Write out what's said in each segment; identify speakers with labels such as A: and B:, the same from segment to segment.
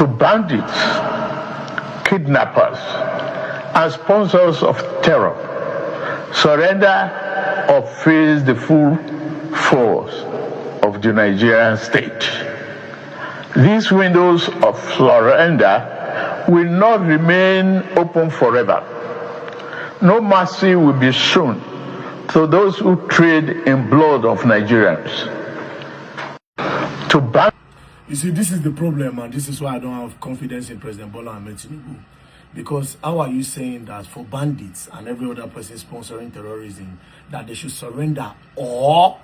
A: to bandits, kidnappers, and sponsors of terror. Surrender or face the full force of the Nigerian state. These windows of surrender will not remain open forever. No mercy will be shown to those who trade in blood of Nigerians.
B: You see, this is the problem, and this is why I don't have confidence in President Bola Ahmed Tinubu. Because how are you saying that for bandits and every other person sponsoring terrorism, that they should surrender or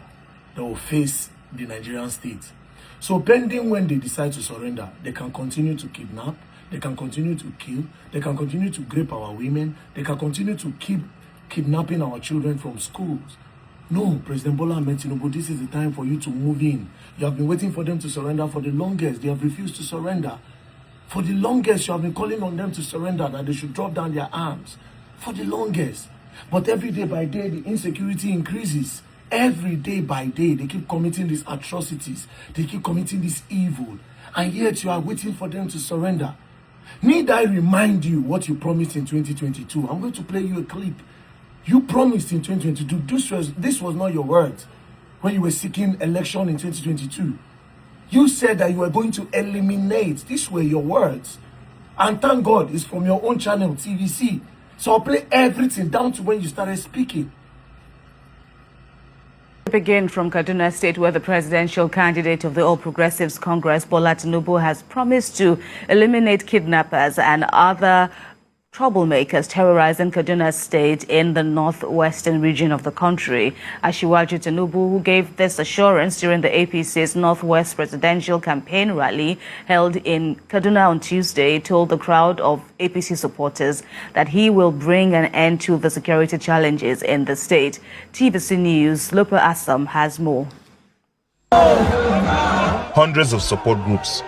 B: they will face the Nigerian state? So pending when they decide to surrender, they can continue to kidnap, they can continue to kill, they can continue to rape our women, they can continue to keep kidnapping our children from schools. No, President Bola Ahmed Tinubu, this is the time for you to move in. You have been waiting for them to surrender for the longest. They have refused to surrender. For the longest, you have been calling on them to surrender, that they should drop down their arms. For the longest. But every day by day, the insecurity increases. Every day by day, they keep committing these atrocities. They keep committing this evil. And yet, you are waiting for them to surrender. Need I remind you what you promised in 2022? I'm going to play you a clip. You promised in 2022. This was not your words when you were seeking election in 2022. You said that you were going to eliminate. These were your words. And thank God, it's from your own channel, TVC. So I'll play everything down to when you started speaking.
C: Begin from Kaduna State, where the presidential candidate of the All Progressives Congress, Bola Tinubu, has promised to eliminate kidnappers and other troublemakers terrorizing Kaduna State in the northwestern region of the country. Asiwaju Tinubu, who gave this assurance during the APC's Northwest presidential campaign rally held in Kaduna on Tuesday, told the crowd of APC supporters that he will bring an end to the security challenges in the state. TVC News, Lopa Assam has more.
D: Hundreds of support groups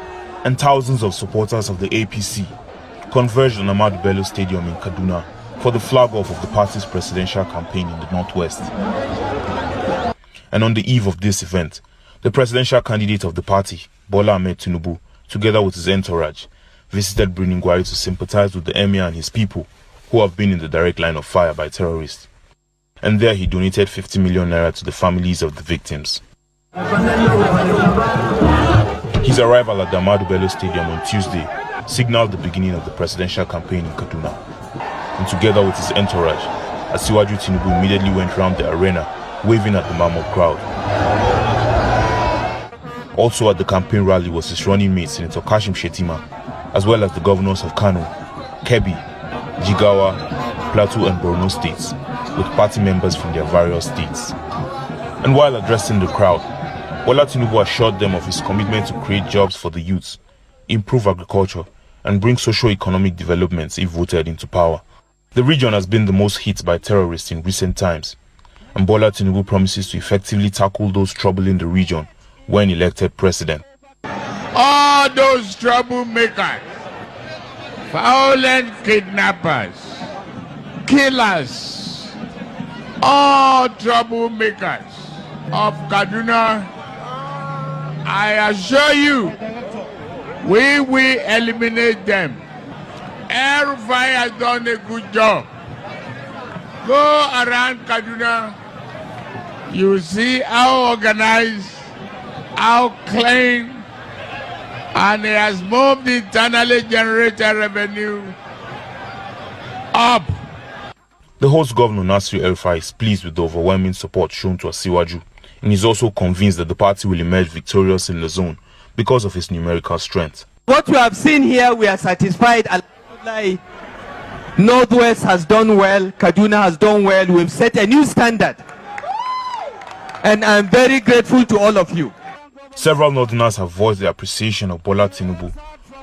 D: and thousands of supporters of the APC converged on Ahmadu Bello Stadium in Kaduna for the flag-off of the party's presidential campaign in the Northwest. And on the eve of this event, the presidential candidate of the party, Bola Ahmed Tinubu, together with his entourage, visited Birnin Gwari to sympathize with the emir and his people who have been in the direct line of fire by terrorists. And there he donated 50 million naira to the families of the victims. His arrival at the Ahmadu Bello Stadium on Tuesday signaled the beginning of the presidential campaign in Kaduna. And together with his entourage, Asiwaju Tinubu immediately went round the arena, waving at the mammoth crowd. Also at the campaign rally was his running mate, Senator Kashim Shettima, as well as the governors of Kano, Kebbi, Jigawa, Plateau and Borno states, with party members from their various states. And while addressing the crowd, Bola Tinubu assured them of his commitment to create jobs for the youths, improve agriculture, and bring socio-economic developments if voted into power. The region has been the most hit by terrorists in recent times, and Bola Tinubu promises to effectively tackle those troubling the region when elected president.
E: All those troublemakers, violent kidnappers, killers, all troublemakers of Kaduna, I assure you, we will eliminate them. El-Rufai has done a good job. Go around Kaduna, you see how organized, how clean, and he has moved the internally generated revenue up.
D: The host governor, Nasir El-Rufai, is pleased with the overwhelming support shown to Asiwaju, and is also convinced that the party will emerge victorious in the zone because of its numerical strength.
F: What we have seen here, we are satisfied. Northwest has done well, Kaduna has done well. We've set a new standard. And I'm very grateful to all of you.
D: Several Northerners have voiced their appreciation of Bola Tinubu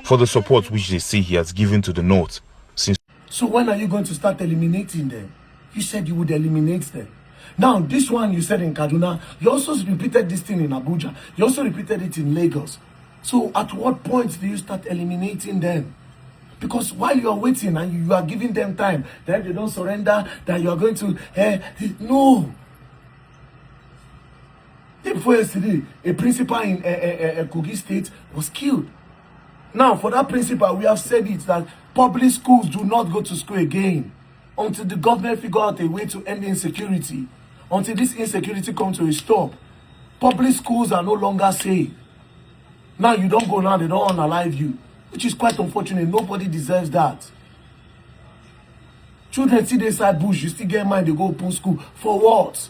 D: for the support which they say he has given to the North since.
B: So when are you going to start eliminating them? You said you would eliminate them. Now, this one you said in Kaduna, you also repeated this thing in Abuja. You also repeated it in Lagos. So at what point do you start eliminating them? Because while you are waiting and you are giving them time, that they don't surrender, that you are going to, no. Before yesterday, a principal in Kogi State was killed. Now, for that principle, we have said it that public schools do not go to school again until the government figure out a way to end insecurity. Until this insecurity comes to a stop. Public schools are no longer safe. Now you don't go now, they don't unalive you, which is quite unfortunate. Nobody deserves that. Children see they side bush, you still get mind, they go open school. For what?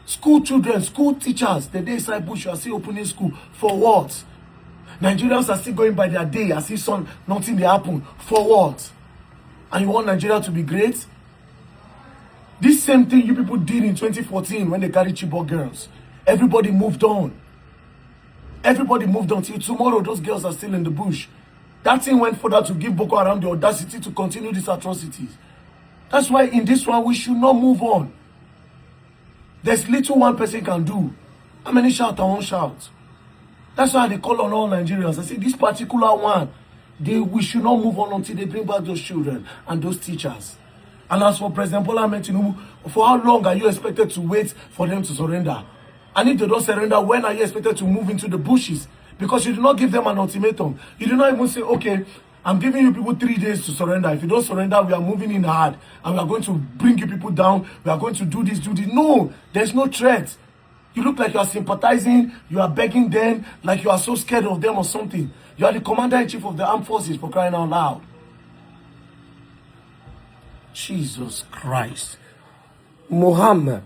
B: School children, school teachers, the day side bush, you are still opening school. For what? Nigerians are still going by their day as if nothing they happen. For what? And you want Nigeria to be great? This same thing you people did in 2014 when they carried Chibok girls. Everybody moved on. Everybody moved on till tomorrow. Those girls are still in the bush. That thing went further to give Boko Haram the audacity to continue these atrocities. That's why in this one we should not move on. There's little one person can do. How many shout and won't shout? That's why they call on all Nigerians. I say this particular one, we should not move on until they bring back those children and those teachers. And as for President Bola Ahmed Tinubu, for how long are you expected to wait for them to surrender? And if they don't surrender, when are you expected to move into the bushes? Because you did not give them an ultimatum. You did not even say, okay, I'm giving you people 3 days to surrender. If you don't surrender, we are moving in hard. And we are going to bring you people down. We are going to do this, do this. No, there's no threat. You look like you are sympathizing. You are begging them like you are so scared of them or something. You are the commander-in-chief of the armed forces, for crying out loud. Jesus Christ. Muhammad.